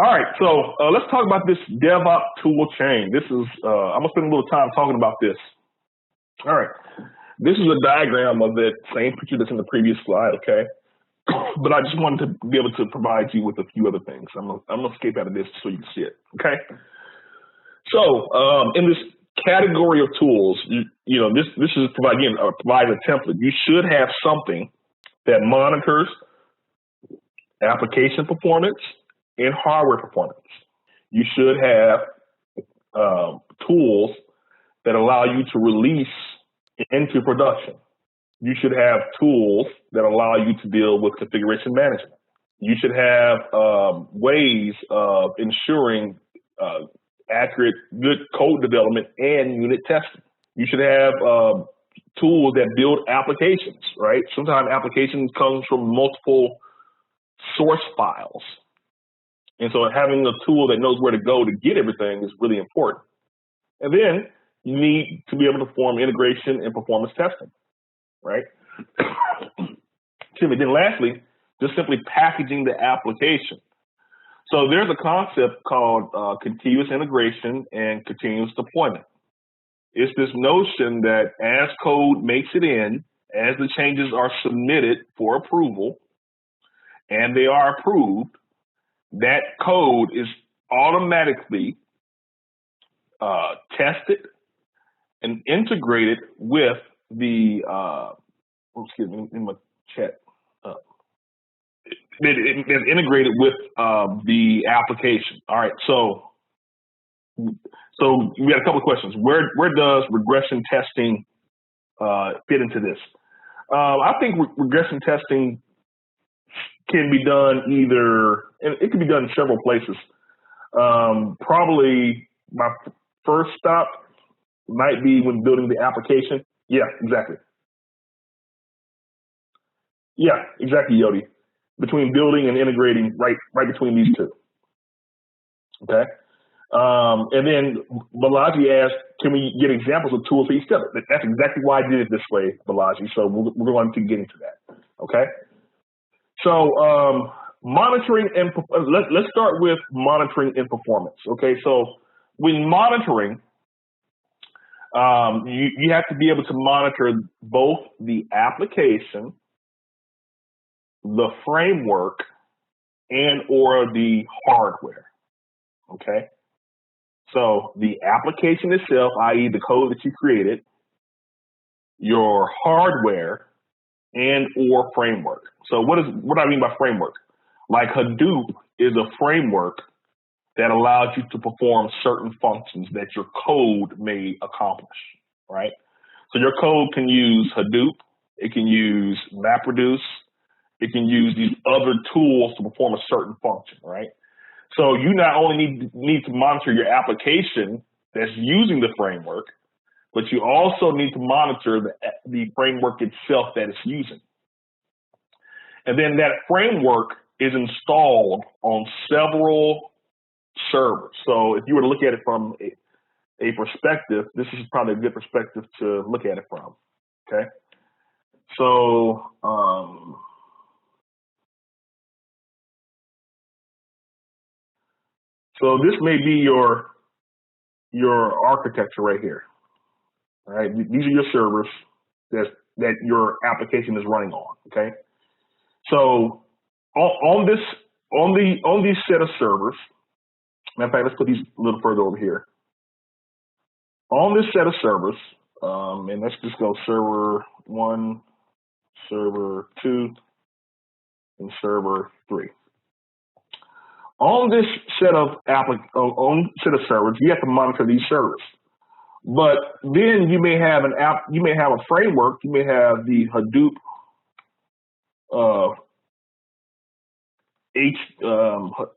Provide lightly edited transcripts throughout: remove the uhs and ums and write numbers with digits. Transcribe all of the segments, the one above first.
All right, so let's talk about this DevOps Toolchain. This is, I'm gonna spend a little time talking about this. All right, this is a diagram of that same picture that's in the previous slide, okay? But I just wanted to be able to provide you with a few other things. I'm gonna escape out of this so you can see it, okay? So in this category of tools, you know, this is providing a template. You should have something that monitors application performance and hardware performance. You should have tools that allow you to release into production. You should have tools that allow you to deal with configuration management. You should have ways of ensuring accurate, good code development and unit testing. You should have tools that build applications, right? Sometimes applications come from multiple source files. And so having a tool that knows where to go to get everything is really important. And then you need to be able to perform integration and performance testing, right? Then lastly, just simply packaging the application. So there's a concept called continuous integration and continuous deployment. It's this notion that as code makes it in, as the changes are submitted for approval, and they are approved, that code is automatically tested and integrated with the, excuse me, in my chat. It's integrated with the application. All right, so we got a couple of questions. Where does regression testing fit into this? I think regression testing can be done either, and it can be done in several places. Probably my first stop might be when building the application. Yeah, exactly. Yeah, exactly, Yodi. Between building and integrating, right between these two. Okay. And then Balaji asked, can we get examples of tools for each step? That's exactly why I did it this way, Balaji. So we're going to get into that. Okay. So monitoring and let's start with monitoring and performance. Okay, so when monitoring, you have to be able to monitor both the application, the framework, and or the hardware. Okay, so the application itself, i.e. the code that you created, your hardware, and or framework. So what do I mean by framework? Like Hadoop is a framework that allows you to perform certain functions that your code may accomplish, right? So your code can use Hadoop, it can use MapReduce, it can use these other tools to perform a certain function, right? So you not only need to monitor your application that's using the framework, but you also need to monitor the framework itself that it's using. And then that framework is installed on several servers. So if you were to look at it from a perspective, this is probably a good perspective to look at it from, okay? So, so this may be your architecture right here. All right, these are your servers that your application is running on. Okay, so on these set of servers, matter of fact, let's put these a little further over here. On this set of servers, and let's just go server 1, server 2, and server 3. On this set of servers, you have to monitor these servers. But then you may have a framework. You may have the Hadoop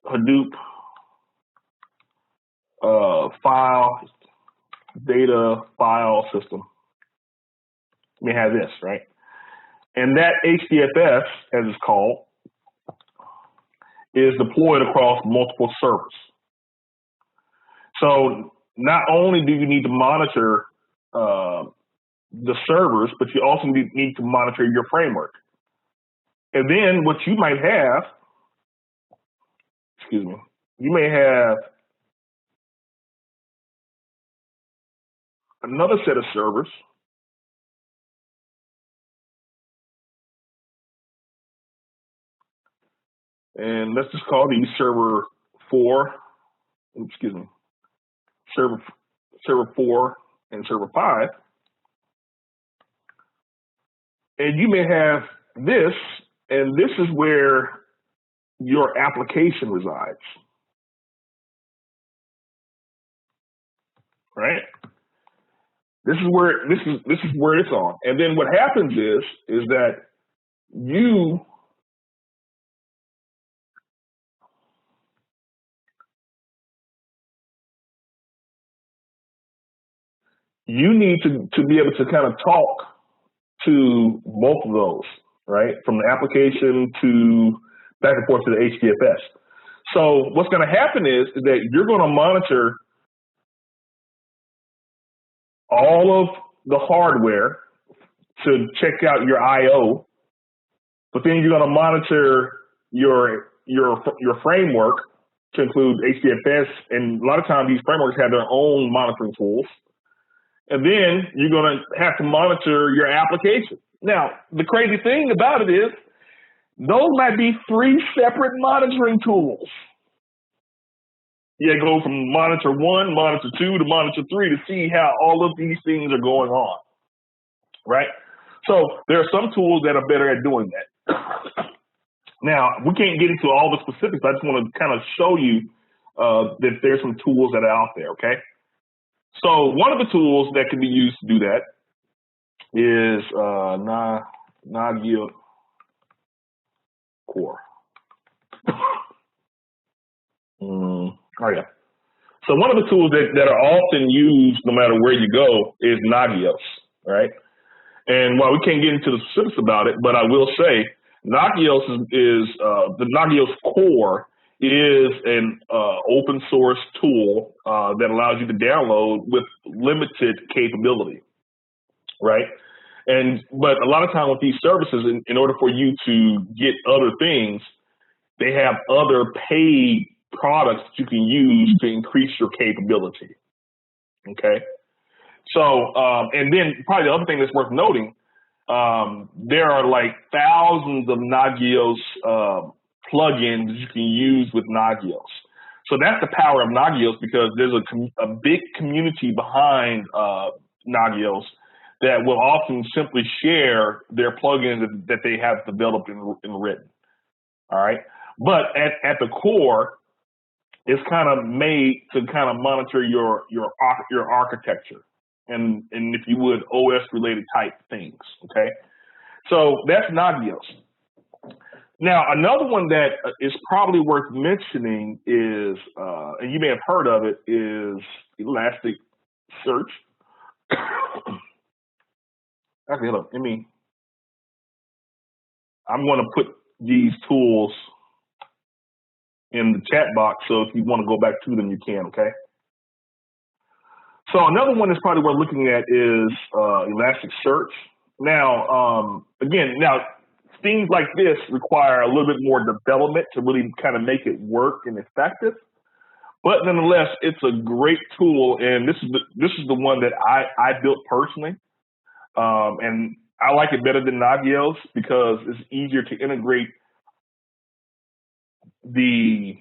Hadoop data file system. You may have this, right? And that HDFS, as it's called, is deployed across multiple servers. So not only do you need to monitor the servers, but you also need to monitor your framework. And then what you might have, excuse me, you may have another set of servers. And let's just call these server 4, server 4 and server 5. And you may have this, and this is where your application resides, right? This is where it's on. And then what happens is that you need to be able to kind of talk to both of those, right? From the application to back and forth to the HDFS. So what's going to happen is that you're going to monitor all of the hardware to check out your I/O, but then you're going to monitor your framework to include HDFS, and a lot of times these frameworks have their own monitoring tools. And then you're going to have to monitor your application. Now, the crazy thing about it is those might be 3 separate monitoring tools. You go from monitor 1, monitor 2 to monitor 3 to see how all of these things are going on, right? So there are some tools that are better at doing that. Now, we can't get into all the specifics. I just want to kind of show you that there's some tools that are out there, okay? So one of the tools that can be used to do that is Nagios Core. Oh yeah. So one of the tools that are often used no matter where you go is Nagios, right? And while we can't get into the specifics about it, but I will say Nagios is the Nagios Core is an open source tool that allows you to download with limited capability, right? But a lot of time with these services, in order for you to get other things, they have other paid products that you can use to increase your capability, okay? So, and then probably the other thing that's worth noting, there are like thousands of Nagios plugins that you can use with Nagios. So that's the power of Nagios, because there's a big community behind Nagios that will often simply share their plugins that they have developed and written. All right. But at the core, it's kind of made to kind of monitor your architecture and if you would, OS related type things. Okay. So that's Nagios. Now, another one that is probably worth mentioning is, and you may have heard of it, is Elasticsearch. Actually, hold on. I'm going to put these tools in the chat box, so if you want to go back to them, you can, okay? So another one that's probably worth looking at is Elasticsearch. Now, things like this require a little bit more development to really kind of make it work and effective. But nonetheless, it's a great tool, and this is the one that I built personally, and I like it better than Nagios because it's easier to integrate the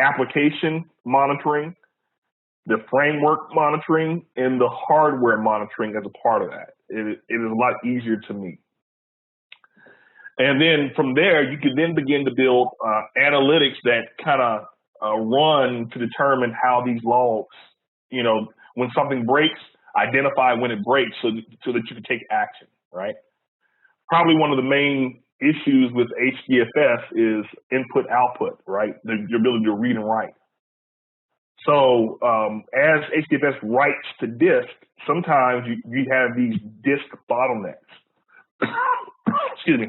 application monitoring, the framework monitoring, and the hardware monitoring as a part of that. It is a lot easier to me. And then from there, you can then begin to build analytics that kind of run to determine how these logs, when something breaks, identify when it breaks so that you can take action, right? Probably one of the main issues with HDFS is input-output, right? Your ability to read and write. So as HDFS writes to disk, sometimes you have these disk bottlenecks. Excuse me.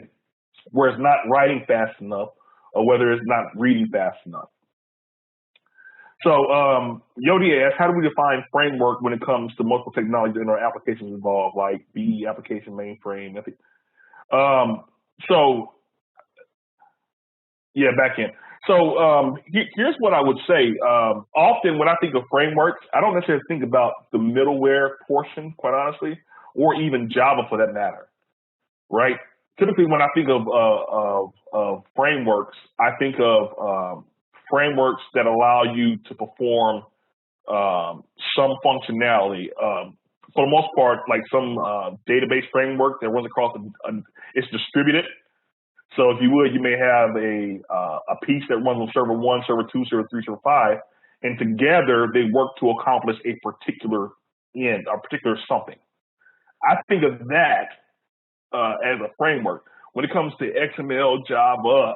Where it's not writing fast enough or whether it's not reading fast enough. So Yodi asks, how do we define framework when it comes to multiple technologies and our applications involved, like B, application mainframe? So, yeah, back in. So here's what I would say. Often when I think of frameworks, I don't necessarily think about the middleware portion, quite honestly, or even Java for that matter, right? Typically, when I think of frameworks, I think of frameworks that allow you to perform some functionality. For the most part, like some database framework that runs across, it's distributed. So if you would, you may have a piece that runs on server 1, server 2, server 3, server 5, and together they work to accomplish a particular end, a particular something. I think of that as a framework. When it comes to XML, Java,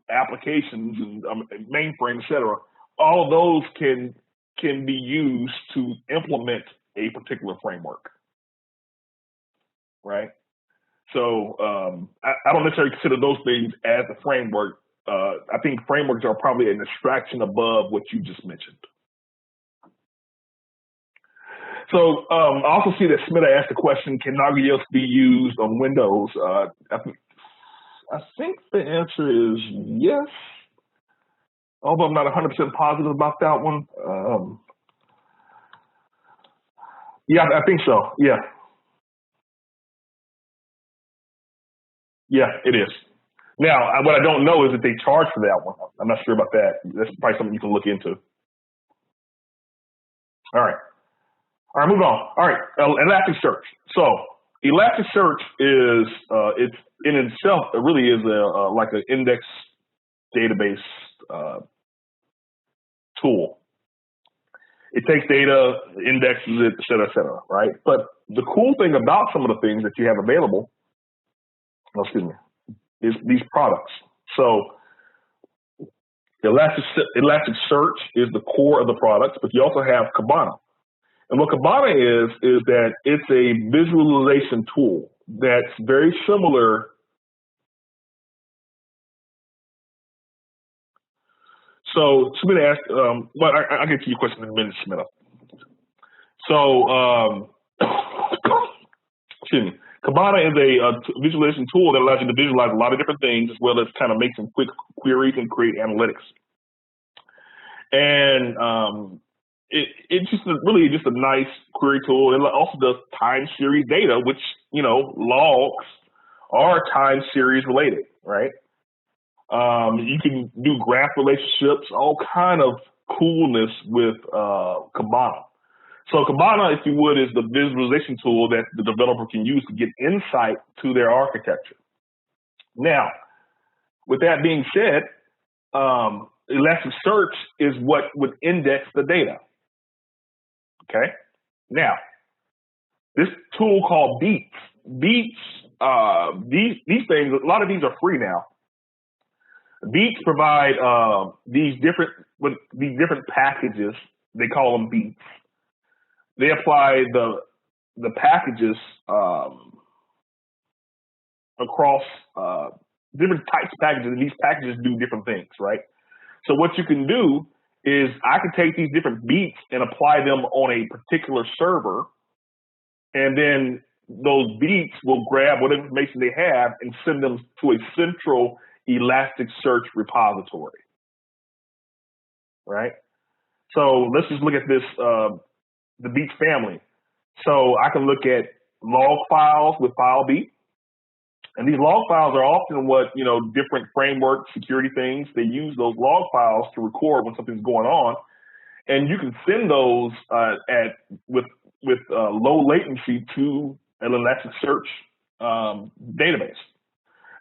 applications, and mainframe, et cetera, all of those can be used to implement a particular framework, right? So I don't necessarily consider those things as a framework. I think frameworks are probably an abstraction above what you just mentioned. So I also see that Smith asked the question, can Nagios be used on Windows? I think the answer is yes, although I'm not 100% positive about that one. Yeah, I think so. Yeah. Yeah, it is. Now, what I don't know is if they charge for that one. I'm not sure about that. That's probably something you can look into. All right. All right, move on. All right, Elasticsearch. So Elasticsearch is, it's in itself, it really is like an index database tool. It takes data, indexes it, et cetera, right? But the cool thing about some of the things that you have available, is these products. So Elasticsearch is the core of the products, but you also have Kibana. And what Kibana is that it's a visualization tool that's very similar. So somebody asked, well, I'll get to your question in a minute, Smith. So, excuse me. Kibana is a visualization tool that allows you to visualize a lot of different things as well as kind of make some quick queries and create analytics. And it's just really just a nice query tool. It also does time series data, which, logs are time series related, right? You can do graph relationships, all kind of coolness with Kibana. So Kibana, if you would, is the visualization tool that the developer can use to get insight to their architecture. Now, with that being said, Elasticsearch is what would index the data. Okay. Now, this tool called Beats. Beats, these things, a lot of these are free now. Beats provide these different packages. They call them Beats. They apply the packages across different types of packages, and these packages do different things, right? So what you can do is I can take these different beats and apply them on a particular server, and then those beats will grab what information they have and send them to a central Elasticsearch repository, right? So let's just look at this, the beats family. So I can look at log files with FileBeat. And these log files are often what, different framework security things, they use those log files to record when something's going on. And you can send those with low latency to an Elasticsearch database.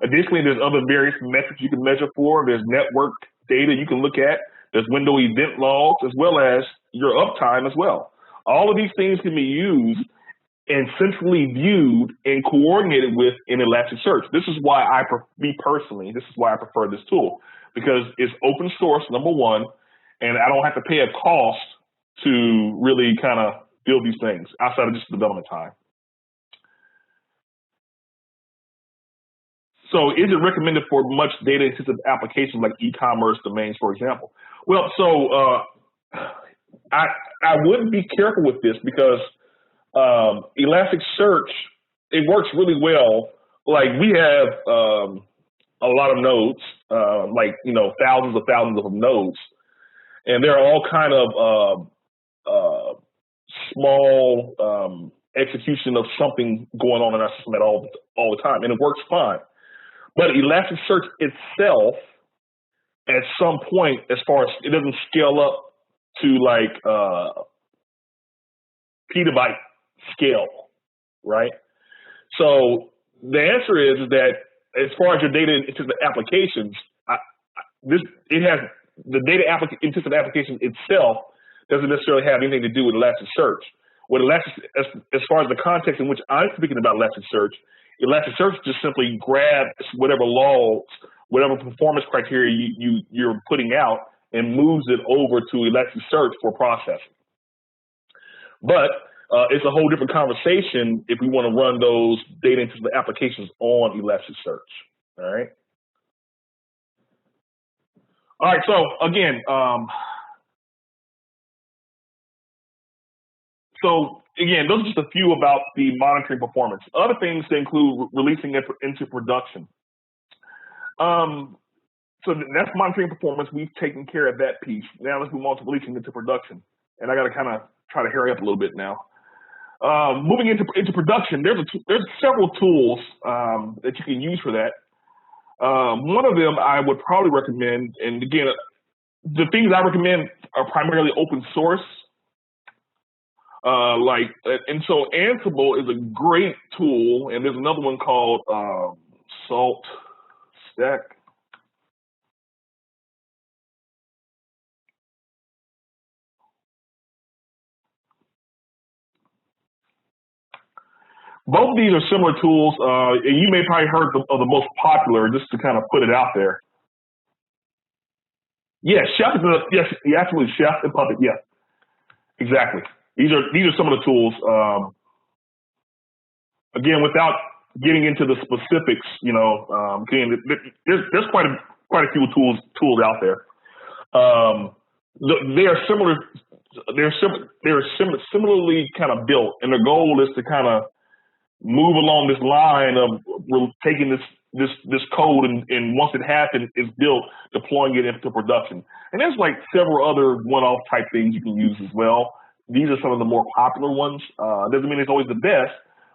Additionally, there's other various metrics you can measure for. There's network data you can look at. There's window event logs, as well as your uptime as well. All of these things can be used and centrally viewed and coordinated with in Elasticsearch. This is why this is why I prefer this tool, because it's open source, number one, and I don't have to pay a cost to really kind of build these things outside of just development time. So is it recommended for much data-intensive applications like e-commerce domains, for example? Well, so I would be careful with this because Elasticsearch, it works really well. Like we have a lot of nodes, like, thousands of nodes, and they're all kind of small execution of something going on in our system at all the time, and it works fine. But Elasticsearch itself, at some point, as far as it doesn't scale up to like petabyte scale, right? So the answer is that as far as your data intensive applications, it has the data intensive application itself doesn't necessarily have anything to do with Elasticsearch. With as far as the context in which I'm speaking about Elasticsearch just simply grabs whatever logs, whatever performance criteria you're putting out, and moves it over to Elasticsearch for processing. But it's a whole different conversation if we want to run those data intensive applications on Elasticsearch. All right. All right. So again, those are just a few about the monitoring performance. Other things to include releasing it into production. So that's monitoring performance. We've taken care of that piece. Now let's move on to releasing into production. And I got to kind of try to hurry up a little bit now. Moving into production, there's several tools that you can use for that. One of them I would probably recommend, and again, the things I recommend are primarily open source. And so Ansible is a great tool, and there's another one called Salt Stack. Both of these are similar tools, and you may probably heard of the most popular, just to kind of put it out there. Yeah, Chef yes, absolutely, Chef and Puppet, yeah, exactly. These are some of the tools. Again, without getting into the specifics, again, there's quite a few tools out there. They are similar. They're similarly kind of built, and the goal is to kind of move along this line of taking this code and once it happens, it's built, deploying it into production. And there's like several other one-off type things you can use as well. These are some of the more popular ones. Doesn't mean it's always the best,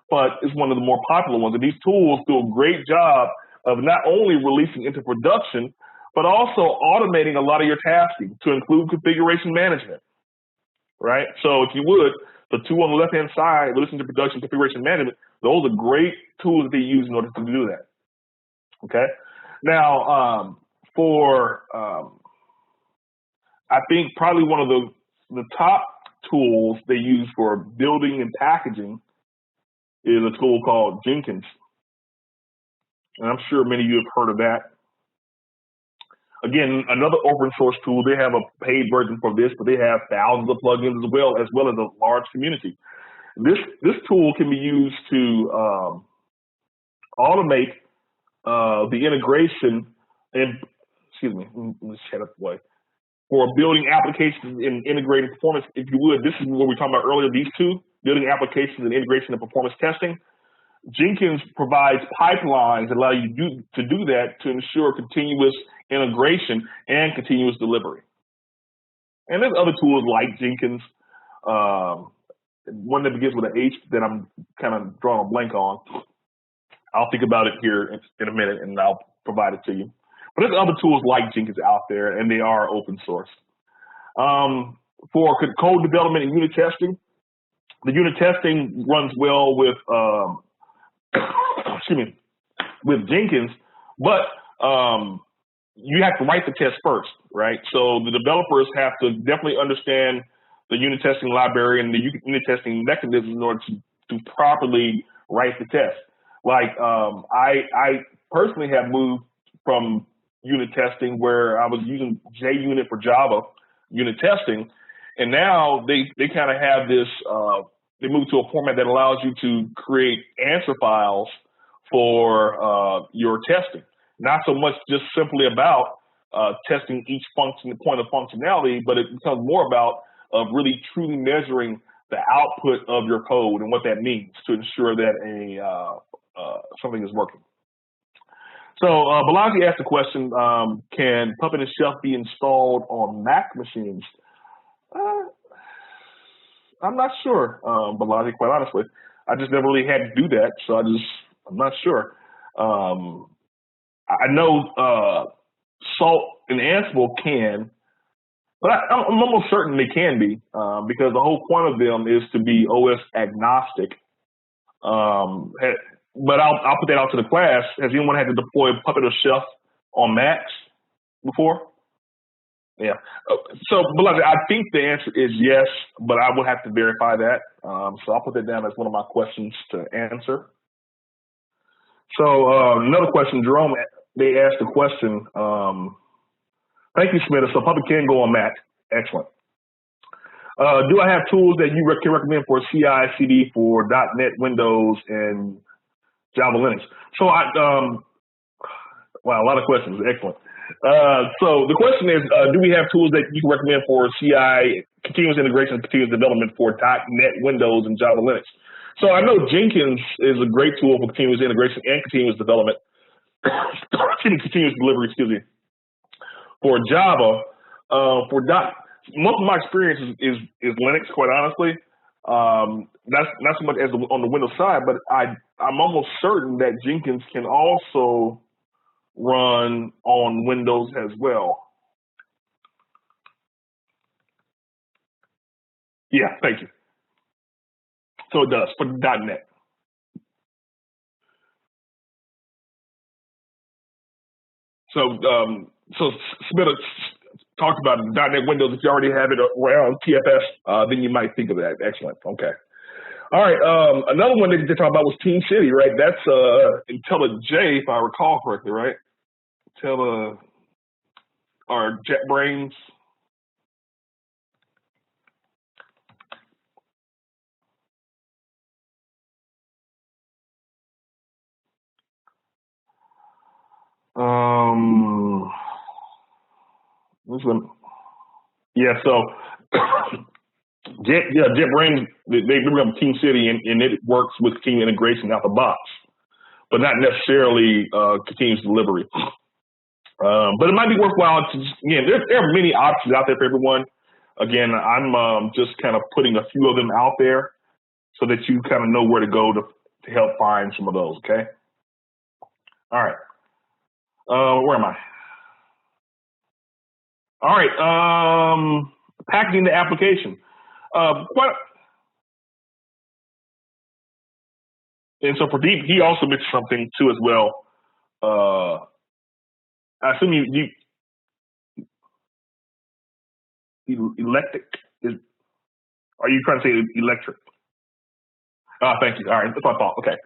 but it's one of the more popular ones. And these tools do a great job of not only releasing into production, but also automating a lot of your tasking to include configuration management, right? So if you would, the two on the left-hand side, releasing to production, configuration management, those are great tools that they use in order to do that, okay? Now, I think probably one of the top tools they use for building and packaging is a tool called Jenkins. And I'm sure many of you have heard of that. Again, another open source tool. They have a paid version for this, but they have thousands of plugins as well as a large community. This tool can be used to automate the integration and, excuse me, let's shut up, boy. For building applications and integrating performance, if you would, this is what we were talking about earlier, these two, building applications and integration and performance testing. Jenkins provides pipelines that allow you to do that to ensure continuous integration and continuous delivery. And there's other tools like Jenkins, one that begins with an H that I'm kind of drawing a blank on. I'll think about it here in a minute and I'll provide it to you. But there's other tools like Jenkins out there, and they are open source. For code development and unit testing, the unit testing runs well with with Jenkins, but you have to write the test first, right? So the developers have to definitely understand the unit testing library and the unit testing mechanisms in order to properly write the test. Like I personally have moved from unit testing where I was using JUnit for Java unit testing, and now they kind of have this, they moved to a format that allows you to create answer files for your testing. Not so much just simply about testing each point of functionality, but it becomes more about really truly measuring the output of your code and what that means to ensure that something is working. So Balaji asked the question, can Puppet and Chef be installed on Mac machines? I'm not sure, Balaji, quite honestly. I just never really had to do that, so I'm not sure. I know Salt and Ansible can, but I'm almost certain they can be, because the whole point of them is to be OS agnostic. But I'll put that out to the class. Has anyone had to deploy Puppet or Chef on Macs before? Yeah. So, Beloved, I think the answer is yes, but I will have to verify that. So I'll put that down as one of my questions to answer. So another question, Jerome, they asked a question. Thank you, Smith. So Puppet can go on Mac. Excellent. Do I have tools that you can recommend for CI/CD for .NET, Windows, and Java Linux? So wow, a lot of questions. Excellent. So the question is, do we have tools that you can recommend for CI, continuous integration, continuous development for .NET, Windows, and Java Linux? So I know Jenkins is a great tool for continuous integration and continuous development. Continuous delivery, excuse me. For Java, most of my experience is Linux, quite honestly. Not so much as on the Windows side, but I'm almost certain that Jenkins can also run on Windows as well. Yeah, thank you. So it does for .NET. So Smith talked about .NET Windows. If you already have it around TFS, then you might think of that. Excellent. Okay. All right. Another one that they talked about was Team City, right? That's IntelliJ, if I recall correctly, right? Or JetBrains. Yeah, so JetBrains, they bring up Team City, and it works with team integration out the box, but not necessarily continuous delivery. But it might be worthwhile to again. There are many options out there for everyone. Again, I'm just kind of putting a few of them out there so that you kind of know where to go to help find some of those. Okay. All right. Where am I? All right. Packaging the application. And so Pradeep, he also mentioned something too as well. I assume you electric is. Are you trying to say electric? Thank you. All right, that's what I thought. Okay.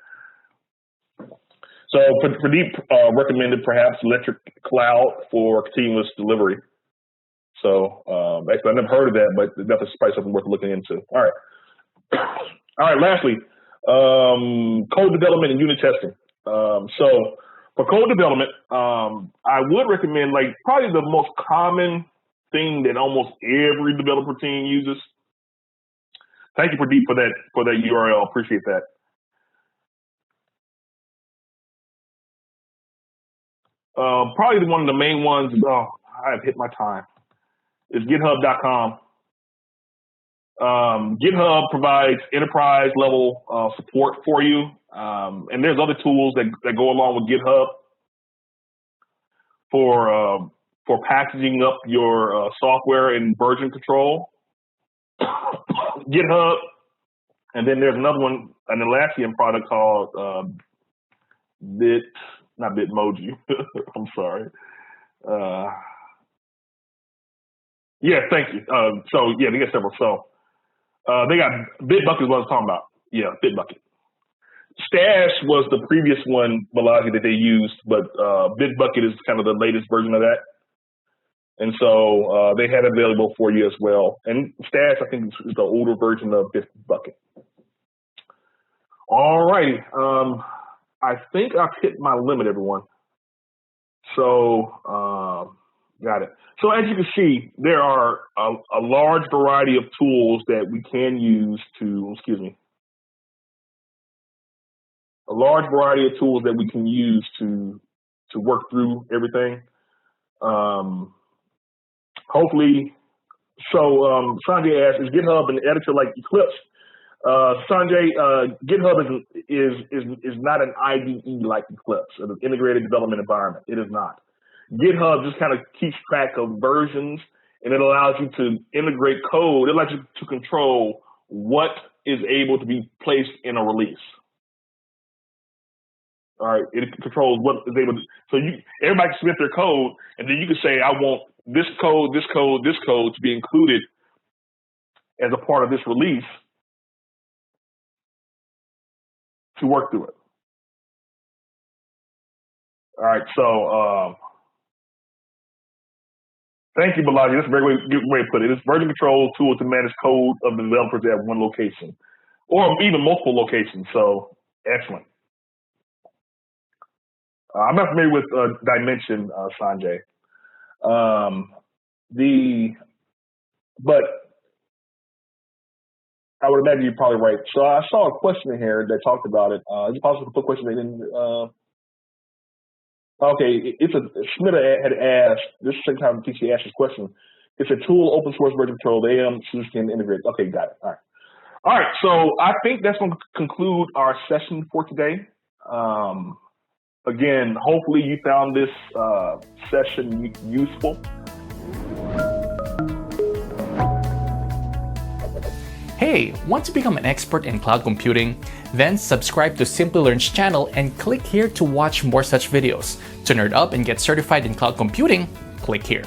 So Pradeep recommended perhaps Electric Cloud for continuous delivery. So actually, I never heard of that, but that's probably something worth looking into. All right. All right. Lastly, code development and unit testing. So for code development, I would recommend probably the most common thing that almost every developer team uses. Thank you, Pradeep, for that URL. Appreciate that. Probably one of the main ones. Oh, I have hit my time. Is GitHub.com. GitHub provides enterprise level support for you, and there's other tools that go along with GitHub for packaging up your software and version control. GitHub, and then there's another one, an Atlassian product called not Bitmoji. I'm sorry. Yeah, thank you. So yeah, they got several. So they got Bitbucket is what I was talking about. Yeah, Bitbucket. Stash was the previous one, Balaji, that they used, but Bitbucket is kind of the latest version of that. And so they had it available for you as well. And Stash, I think, is the older version of Bitbucket. All righty. I think I've hit my limit, everyone. So got it. So as you can see, there are a large variety of tools that we can use to, a large variety of tools that we can use to to work through everything. Hopefully, so Sanjay asked, is GitHub an editor like Eclipse? Sanjay, GitHub is not an IDE like Eclipse, an integrated development environment. It is not. GitHub just kind of keeps track of versions, and it allows you to integrate code. It allows you to control what is able to be placed in a release. All right, it controls what is able to. So everybody can submit their code, and then you can say, I want this code, this code, this code to be included as a part of this release to work through it. All right, so thank you, Balaji. That's a very good way to put it. It's version control tool to manage code of the developers at one location, or even multiple locations. So excellent. I'm not familiar with Dimension, Sanjay. But I would imagine you're probably right. So I saw a question in here that talked about it. Is it possible to put a question in? Okay, Schmidt had asked, this is the second time TC asked this question. It's a tool, open source version control, the AM solution can integrate. Okay, got it. All right. All right, so I think that's going to conclude our session for today. Again, hopefully you found this session useful. Hey, want to become an expert in cloud computing? Then subscribe to Simplilearn's channel and click here to watch more such videos. To nerd up and get certified in cloud computing, click here.